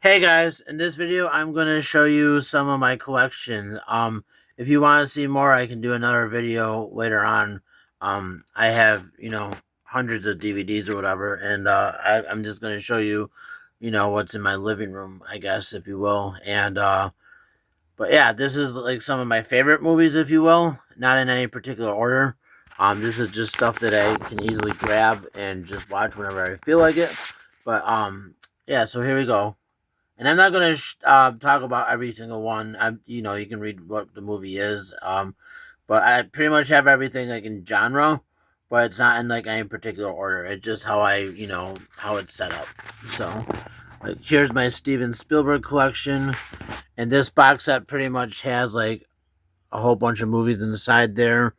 Hey guys, in this video I'm going to show you some of my collection. If you want to see more, I can do another video later on. I have, hundreds of DVDs or whatever, and I'm just going to show you, what's in my living room, I guess, if you will. But yeah, this is like some of my favorite movies, if you will, not in any particular order. This is just stuff that I can easily grab and just watch whenever I feel like it. But yeah, so here we go. And I'm not going to talk about every single one. You can read what the movie is. But I pretty much have everything like in genre, but it's not in like any particular order. It's just how how it's set up. So, like, here's my Steven Spielberg collection, and this box set pretty much has like a whole bunch of movies inside there.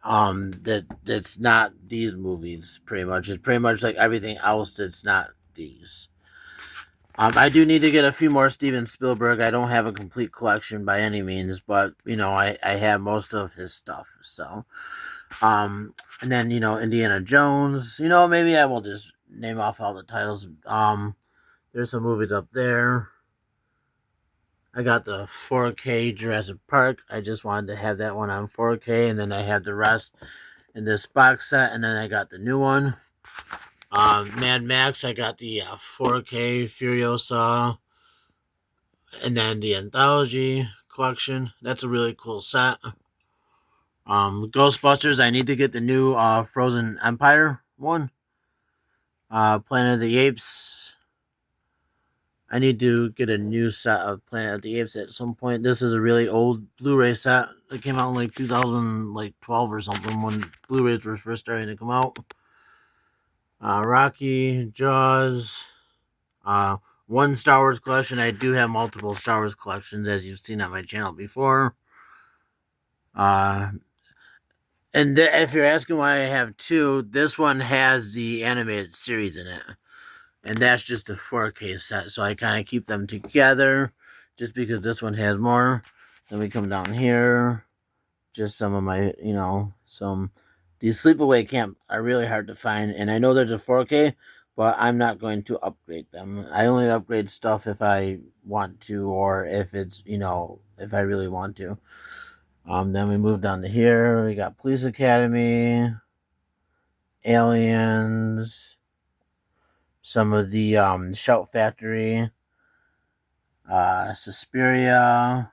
That's not these movies. Pretty much, it's pretty much like everything else that's not these. I do need to get a few more Steven Spielberg. I don't have a complete collection by any means, but I have most of his stuff. So, and then Indiana Jones. Maybe I will just name off all the titles. There's some movies up there. I got the 4K Jurassic Park. I just wanted to have that one on 4K, and then I have the rest in this box set, and then I got the new one. Mad Max. I got the 4K Furiosa, and then the anthology collection. That's a really cool set. Ghostbusters. I need to get the new Frozen Empire one. Planet of the Apes. I need to get a new set of Planet of the Apes at some point. This is a really old Blu-ray set that came out in like 2012 or something when Blu-rays were first starting to come out. Rocky, Jaws, one Star Wars collection. I do have multiple Star Wars collections, as you've seen on my channel before. Uh, if you're asking why I have two, this one has the animated series in it, and that's just a 4K set. So I kind of keep them together, just because this one has more. Then we come down here, just some of my, some. These sleepaway camp are really hard to find, and I know there's a 4K, but I'm not going to upgrade them. I only upgrade stuff if I want to, or if it's, if I really want to. Then we move down to here. We got Police Academy, Aliens, some of the Shout Factory, Suspiria,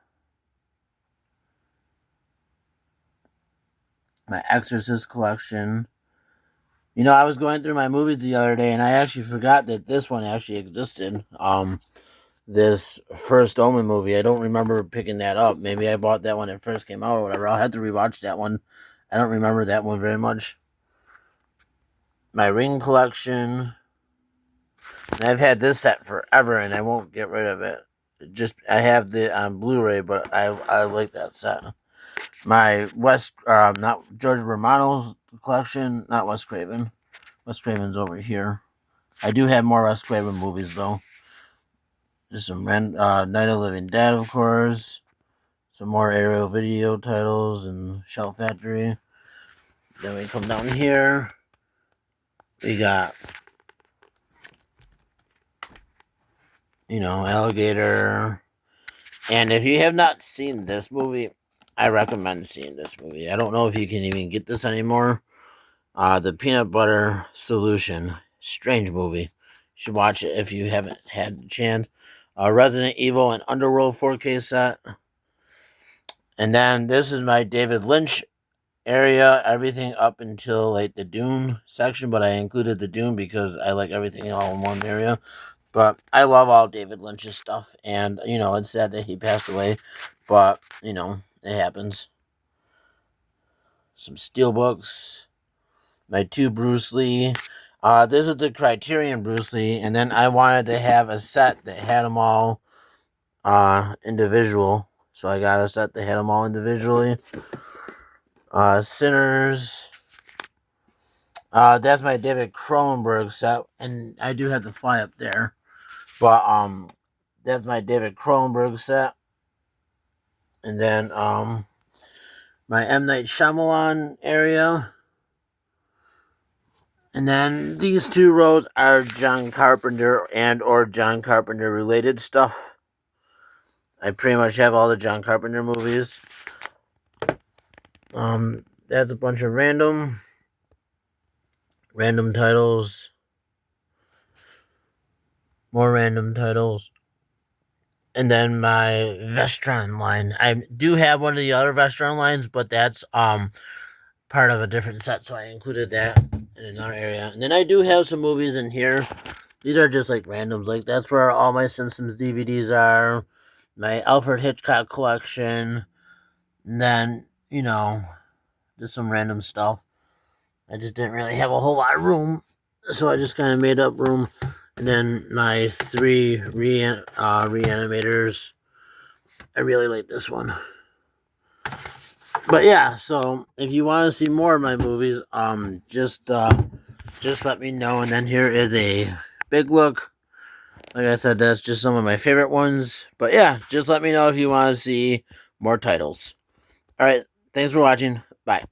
my Exorcist collection. I was going through my movies the other day, and I actually forgot that this one actually existed. This first Omen movie. I don't remember picking that up. Maybe I bought that when it first came out or whatever. I'll have to rewatch that one. I don't remember that one very much. My Ring collection. And I've had this set forever, and I won't get rid of it. Just I have the on Blu-ray, but I like that set. My not George Romano's collection, not Wes Craven. Wes Craven's over here. I do have more Wes Craven movies though. Just some Night of the Living Dead, of course. Some more aerial video titles and Shout Factory. Then we come down here. We got Alligator. And if you have not seen this movie, I recommend seeing this movie. I don't know if you can even get this anymore. The Peanut Butter Solution. Strange movie. You should watch it if you haven't had the chance. Resident Evil and Underworld 4K set. And then this is my David Lynch area. Everything up until like the Dune section, but I included the Dune because I like everything all in one area. But I love all David Lynch's stuff, and it's sad that he passed away, but it happens. Some steelbooks, my two Bruce Lee. This is the Criterion Bruce Lee, and then I wanted to have a set that had them all individual, so I got a set that had them all individually. Sinners. That's my David Cronenberg set, and I do have the fly up there. But that's my David Cronenberg set. And then my M. Night Shyamalan area. And then these 2 rows are John Carpenter and or John Carpenter related stuff. I pretty much have all the John Carpenter movies. That's a bunch of random titles. More random titles. And then my Vestron line. I do have one of the other Vestron lines, but that's part of a different set, so I included that in another area. And then I do have some movies in here. These are just like randoms. Like that's where all my Simpsons DVDs are. My Alfred Hitchcock collection. And then, just some random stuff. I just didn't really have a whole lot of room, so I just kind of made up room. And then my 3 Reanimators. I really like this one. But yeah, so if you want to see more of my movies, just let me know. And then here is a big look. Like I said, that's just some of my favorite ones. But yeah, just let me know if you want to see more titles. All right, thanks for watching. Bye.